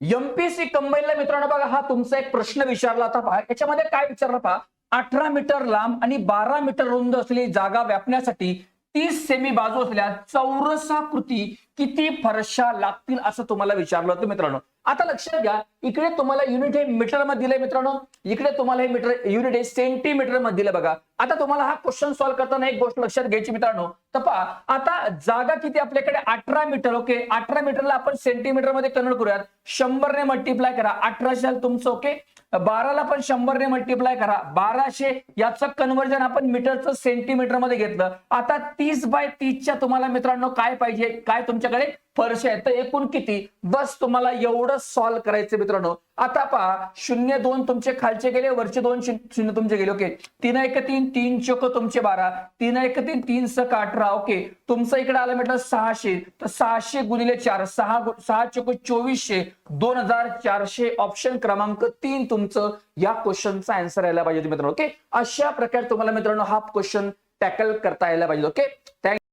MPSC कंबाईनला मित्रांनो बघा, हा तुमचा एक प्रश्न विचारला होता पहा. याच्यामध्ये काय विचारलं पहा, 18 मीटर लांब आणि 12 मीटर रुंद असलेली जागा व्यापण्यासाठी 30 सेमी बाजू असलेल्या चौरसाकृती किती फरशा लागतील असं तुम्हाला विचारलं होतं मित्रांनो. आता लक्षात घ्या, इकडे तुम्हाला युनिट हे मीटर मध्ये दिलंय मित्रांनो, इकडे तुम्हाला हे मीटर युनिट हे सेंटीमीटर मध्ये दिलं बघा. आता तुम्हाला हा क्वेश्चन सॉल्व्ह करताना एक गोष्ट लक्षात घ्यायची मित्रांनो, तर पहा आता जागा किती आपल्याकडे 18 मीटर. ओके, 18 मीटरला आपण सेंटीमीटर मध्ये कन्वर्ट करूयात. 100 ने मल्टिप्लाय करा, 1800 तुमचं. ओके, 12ला पण 100 ने मल्टिप्लाय करा, 1200. याचं कन्वर्जन आपण मीटरचं सेंटीमीटर मध्ये घेतलं. आता 30/30च्या तुम्हाला मित्रांनो काय पाहिजे, काय तुमच्याकडे फरशा आहेत, तर एकूण किती, बस तुम्हाला एवढं सॉल्व्ह करायचं मित्रांनो. आता पहा 0-2 तुमचे खालचे गेले, वरचे 2 शून्य तुमचे गेले. ओके, 3-1-3, 3 चोक तुमचे 12, 3-1-3, 3 सक 18. ओके, तुमचं इकडे आलं म्हटलं 600, तर 600 गुणिले 4, 6 चोक 2400, 2400. ऑप्शन क्रमांक 3 तुमचं या क्वेश्चनचा आन्सर यायला पाहिजे मित्रांनो. ओके, अशा प्रकारे तुम्हाला मित्रांनो हा क्वेश्चन टॅकल करता यायला पाहिजे. Okay, thank you.